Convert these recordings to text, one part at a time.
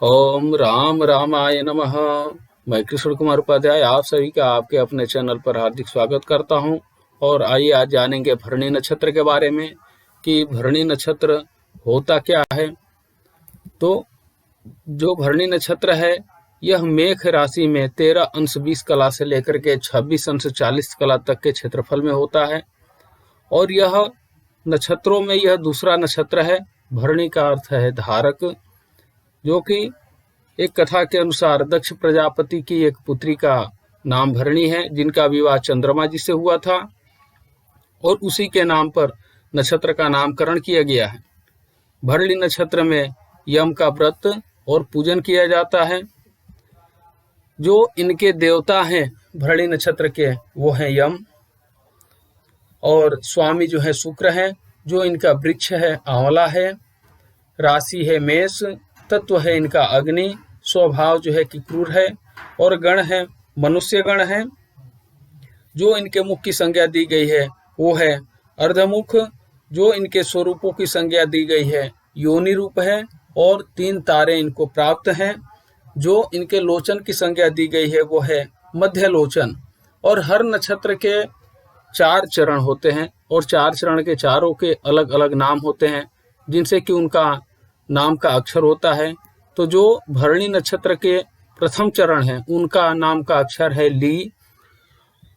ओम राम रामाय नमः। मैं कृष्ण कुमार उपाध्याय आप सभी का आपके अपने चैनल पर हार्दिक स्वागत करता हूं। और आइए आज जानेंगे भरणी नक्षत्र के बारे में कि भरणी नक्षत्र होता क्या है। तो जो भरणी नक्षत्र है यह मेष राशि में 13 अंश 20 कला से लेकर के 26 अंश 40 कला तक के क्षेत्रफल में होता है। और यह नक्षत्रों में यह दूसरा नक्षत्र है। भरणी का अर्थ है धारक, जो कि एक कथा के अनुसार दक्ष प्रजापति की एक पुत्री का नाम भरणी है, जिनका विवाह चंद्रमा जी से हुआ था और उसी के नाम पर नक्षत्र का नामकरण किया गया है। भरणी नक्षत्र में यम का व्रत और पूजन किया जाता है। जो इनके देवता हैं भरणी नक्षत्र के वो हैं यम, और स्वामी जो है शुक्र है। जो इनका वृक्ष है आंवला है। राशि है मेष, तत्व है इनका अग्नि, स्वभाव जो है कि क्रूर है, और गण है मनुष्य गण है। जो इनके मुख की संज्ञा दी गई है वो है अर्धमुख। जो इनके स्वरूपों की संज्ञा दी गई है योनि रूप है, और 3 तारे इनको प्राप्त हैं। जो इनके लोचन की संज्ञा दी गई है वो है मध्य लोचन। और हर नक्षत्र के 4 चरण होते हैं, और 4 चरण के चारों के अलग अलग नाम होते हैं, जिनसे कि उनका नाम का अक्षर होता है। तो जो भरणी नक्षत्र के प्रथम चरण है उनका नाम का अक्षर है ली,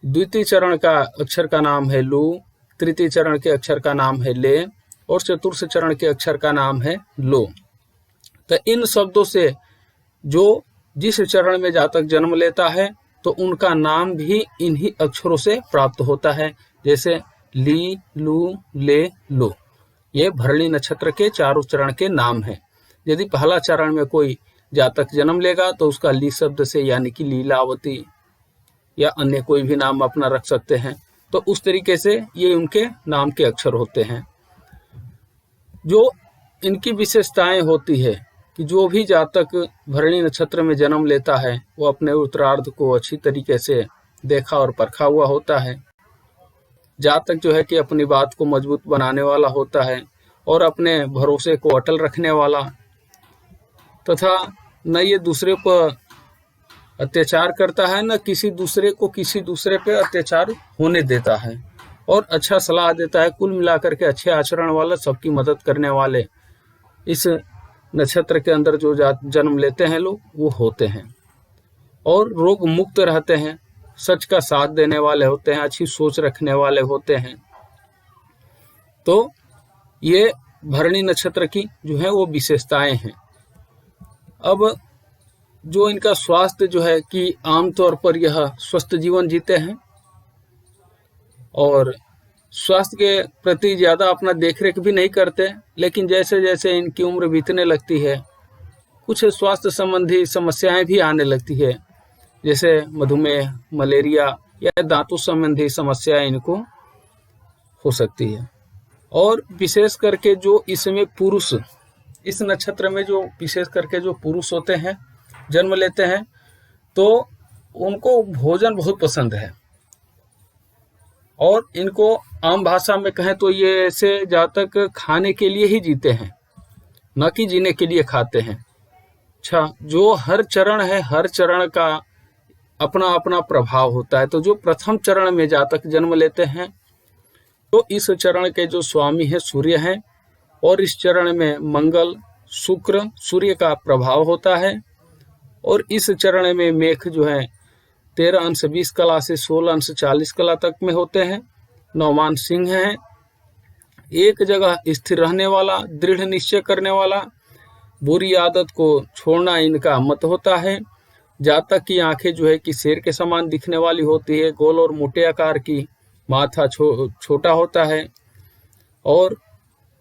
द्वितीय चरण का अक्षर का नाम है लू, तृतीय चरण के अक्षर का नाम है ले, और चतुर्थ चरण के अक्षर का नाम है लो। तो इन शब्दों से जो जिस चरण में जातक जन्म लेता है तो उनका नाम भी इन्हीं अक्षरों से प्राप्त होता है, जैसे ली, लू, ले, लो। ये भरणी नक्षत्र के चारों चरण के नाम हैं। यदि पहला चरण में कोई जातक जन्म लेगा तो उसका ली शब्द से यानी कि लीलावती या अन्य कोई भी नाम अपना रख सकते हैं। तो उस तरीके से ये उनके नाम के अक्षर होते हैं। जो इनकी विशेषताएं होती है कि जो भी जातक भरणी नक्षत्र में जन्म लेता है वो अपने उत्तरार्ध को अच्छी तरीके से देखा और परखा हुआ होता है। जातक जो है कि अपनी बात को मजबूत बनाने वाला होता है और अपने भरोसे को अटल रखने वाला, तथा न ये दूसरे पर अत्याचार करता है, न किसी दूसरे को किसी दूसरे पे अत्याचार होने देता है, और अच्छा सलाह देता है। कुल मिलाकर के अच्छे आचरण वाला, सबकी मदद करने वाले इस नक्षत्र के अंदर जो जन्म लेते हैं लोग वो होते हैं। और रोग मुक्त रहते हैं, सच का साथ देने वाले होते हैं, अच्छी सोच रखने वाले होते हैं। तो ये भरणी नक्षत्र की जो है वो विशेषताएं हैं। अब जो इनका स्वास्थ्य जो है कि आमतौर पर यह स्वस्थ जीवन जीते हैं और स्वास्थ्य के प्रति ज़्यादा अपना देखरेख भी नहीं करते, लेकिन जैसे जैसे इनकी उम्र बीतने लगती है कुछ स्वास्थ्य संबंधी समस्याएं भी आने लगती है, जैसे मधुमेह, मलेरिया या दांतों संबंधी समस्याएं इनको हो सकती है। और विशेष करके जो इसमें पुरुष, इस नक्षत्र में जो विशेष करके जो पुरुष होते हैं जन्म लेते हैं तो उनको भोजन बहुत पसंद है, और इनको आम भाषा में कहें तो ये ऐसे जातक खाने के लिए ही जीते हैं, न कि जीने के लिए खाते हैं। अच्छा, जो हर चरण है हर चरण का अपना अपना प्रभाव होता है। तो जो प्रथम चरण में जातक जन्म लेते हैं तो इस चरण के जो स्वामी है सूर्य हैं, और इस चरण में मंगल, शुक्र, सूर्य का प्रभाव होता है। और इस चरण में मेष जो है 13 अंश 20 कला से 16 अंश 40 कला तक में होते हैं। नौमान सिंह हैं, एक जगह स्थिर रहने वाला, दृढ़ निश्चय करने वाला, बुरी आदत को छोड़ना इनका मत होता है। जातक की आंखें जो है कि शेर के समान दिखने वाली होती है, गोल और मोटे आकार की, माथा छोटा होता है, और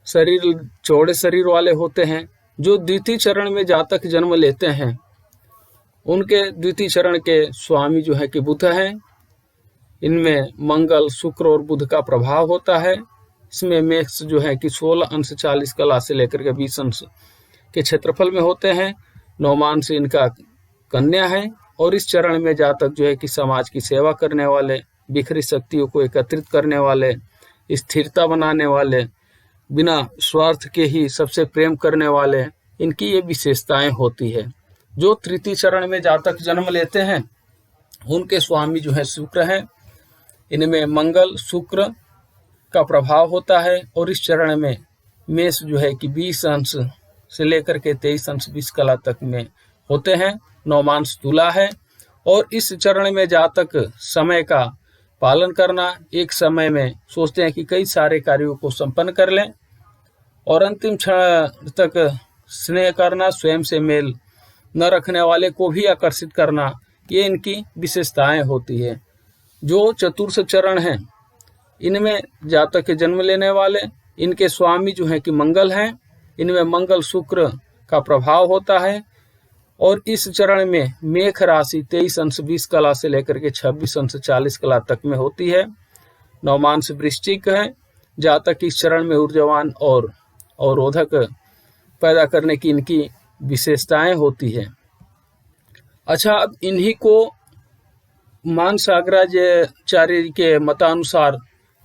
शरीर चौड़े शरीर वाले होते हैं। जो द्वितीय चरण में जातक जन्म लेते हैं उनके द्वितीय चरण के स्वामी जो है कि बुध हैं। इनमें मंगल, शुक्र और बुध का प्रभाव होता है। इसमें मेष जो है कि 16 अंश 40 कला से लेकर के 20 अंश के क्षेत्रफल में होते हैं। नौमान से इनका कन्या है, और इस चरण में जातक जो है कि समाज की सेवा करने वाले, बिखरी शक्तियों को एकत्रित करने वाले, स्थिरता बनाने वाले, बिना स्वार्थ के ही सबसे प्रेम करने वाले, इनकी ये विशेषताएं होती है। जो तृतीय चरण में जातक जन्म लेते हैं उनके स्वामी जो है शुक्र हैं। इनमें मंगल शुक्र का प्रभाव होता है और इस चरण में मेष जो है कि 20 अंश से लेकर के 23 अंश 20 कला तक में होते हैं। नवमांश तुला है और इस चरण में जातक समय का पालन करना, एक समय में सोचते हैं कि कई सारे कार्यों को संपन्न कर लें और अंतिम क्षण तक स्नेह करना, स्वयं से मेल न रखने वाले को भी आकर्षित करना, ये इनकी विशेषताएं होती है। जो चतुर्थ चरण हैं इनमें जातक के जन्म लेने वाले, इनके स्वामी जो हैं कि मंगल हैं। इनमें मंगल शुक्र का प्रभाव होता है और इस चरण में मेष राशि 23 अंश 20 कला से लेकर के 26 अंश 40 कला तक में होती है। नवमांश वृश्चिक है। जातक इस चरण में ऊर्जावान और अवरोधक पैदा करने की इनकी विशेषताएं होती है। अच्छा, अब इन्हीं को मानसागराचार्य के मतानुसार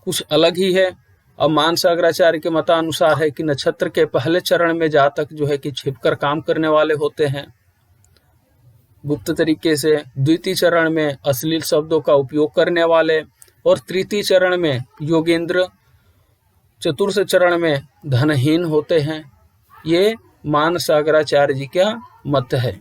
कुछ अलग ही है। अब मानसागराचार्य के मतानुसार है कि नक्षत्र के पहले चरण में जातक जो है कि छिपकर काम करने वाले होते हैं गुप्त तरीके से, द्वितीय चरण में अश्लील शब्दों का उपयोग करने वाले और तृतीय चरण में योगेंद्र, चतुर्थ चरण में धनहीन होते हैं। ये मानसागराचार्य जी का मत है।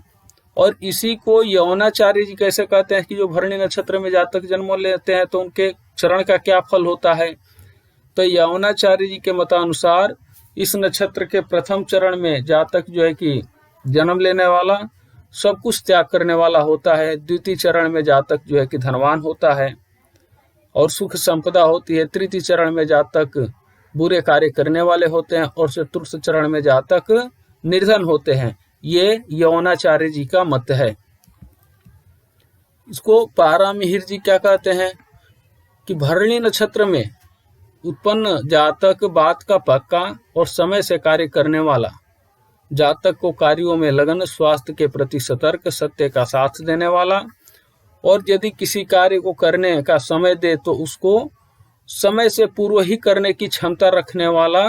और इसी को यौनाचार्य जी कैसे कहते हैं कि जो भरणी नक्षत्र में जातक जन्म लेते हैं तो उनके चरण का क्या फल होता है। तो यौनाचार्य जी के मतानुसार इस नक्षत्र के प्रथम चरण में जातक जो है कि जन्म लेने वाला सब कुछ त्याग करने वाला होता है। द्वितीय चरण में जातक जो है कि धनवान होता है और सुख संपदा होती है। तृतीय चरण में जातक बुरे कार्य करने वाले होते हैं और चतुर्थ चरण में जातक निर्धन होते हैं। ये यौनाचार्य जी का मत है। इसको पारामिहिर जी क्या कहते हैं कि भरणी नक्षत्र में उत्पन्न जातक बात का पक्का और समय से कार्य करने वाला, जातक को कार्यों में लगन, स्वास्थ्य के प्रति सतर्क, सत्य का साथ देने वाला और यदि किसी कार्य को करने का समय दे तो उसको समय से पूर्व ही करने की क्षमता रखने वाला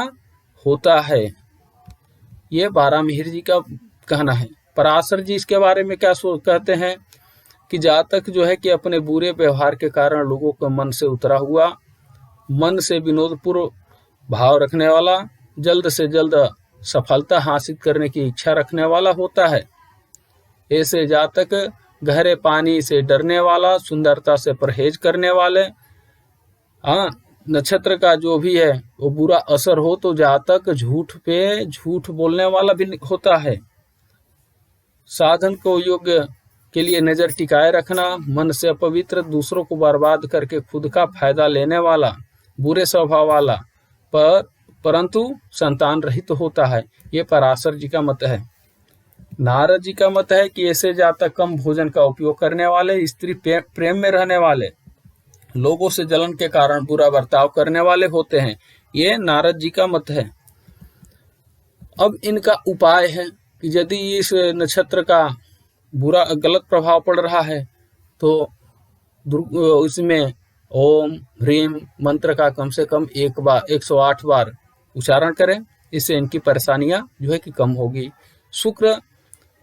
होता है। ये पारामिहिर जी का कहना है। पराशर जी इसके बारे में क्या कहते हैं कि जातक जो है कि अपने बुरे व्यवहार के कारण लोगों को मन से उतरा हुआ, मन से विनोदपूर्ण भाव रखने वाला, जल्द से जल्द सफलता हासिल करने की इच्छा रखने वाला होता है। ऐसे जातक गहरे पानी से डरने वाला, सुंदरता से परहेज करने वाले, नक्षत्र का जो भी है वो बुरा असर हो तो जातक झूठ पे झूठ बोलने वाला भी होता है। साधन को योग्य के लिए नजर टिकाए रखना, मन से अपवित्र, दूसरों को बर्बाद करके खुद का फायदा लेने वाला, बुरे स्वभाव वाला परंतु संतान रहित होता है। ये पराशर जी का मत है। नारद जी का मत है कि ऐसे जातक कम भोजन का उपयोग करने वाले, स्त्री प्रेम में रहने वाले, लोगों से जलन के कारण बुरा बर्ताव करने वाले होते हैं। ये नारद जी का मत है। अब इनका उपाय है कि यदि इस नक्षत्र का बुरा गलत प्रभाव पड़ रहा है तो इसमें ओम ह्रीम मंत्र का कम से कम 108 बार उच्चारण करें। इससे इनकी परेशानियां जो है कि कम होगी। शुक्र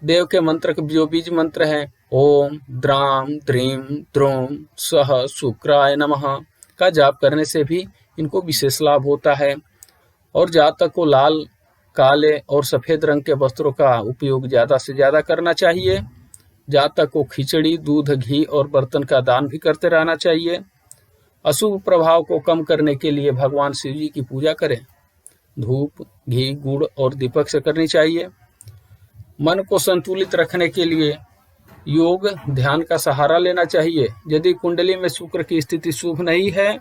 देव के मंत्र के जो बीज मंत्र है ओम द्राम द्रीम द्रोम सह शुक्राय नमः का जाप करने से भी इनको विशेष लाभ होता है। और जातक को लाल, काले और सफेद रंग के वस्त्रों का उपयोग ज़्यादा से ज़्यादा करना चाहिए। जातक को खिचड़ी, दूध, घी और बर्तन का दान भी करते रहना चाहिए। अशुभ प्रभाव को कम करने के लिए भगवान शिव जी की पूजा करें। धूप, घी, गुड़ और दीपक से करनी चाहिए। मन को संतुलित रखने के लिए योग, ध्यान का सहारा लेना चाहिए। यदि कुंडली में शुक्र की स्थिति शुभ नहीं है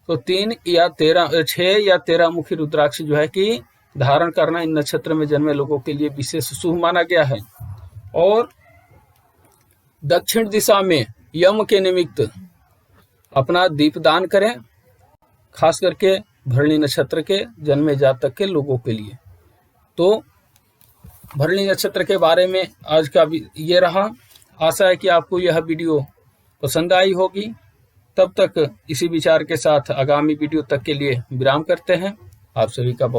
तो 6 या 13 मुखी रुद्राक्ष जो है कि धारण करना इन नक्षत्र में जन्मे लोगों के लिए विशेष शुभ माना गया है। और दक्षिण दिशा में यम के निमित्त अपना दीपदान करें, खास करके भरणी नक्षत्र के जन्मे जातक के लोगों के लिए। तो भरणी नक्षत्र के बारे में आज का ये रहा। आशा है कि आपको यह वीडियो पसंद आई होगी। तब तक इसी विचार के साथ आगामी वीडियो तक के लिए विराम करते हैं। आप सभी का बहुत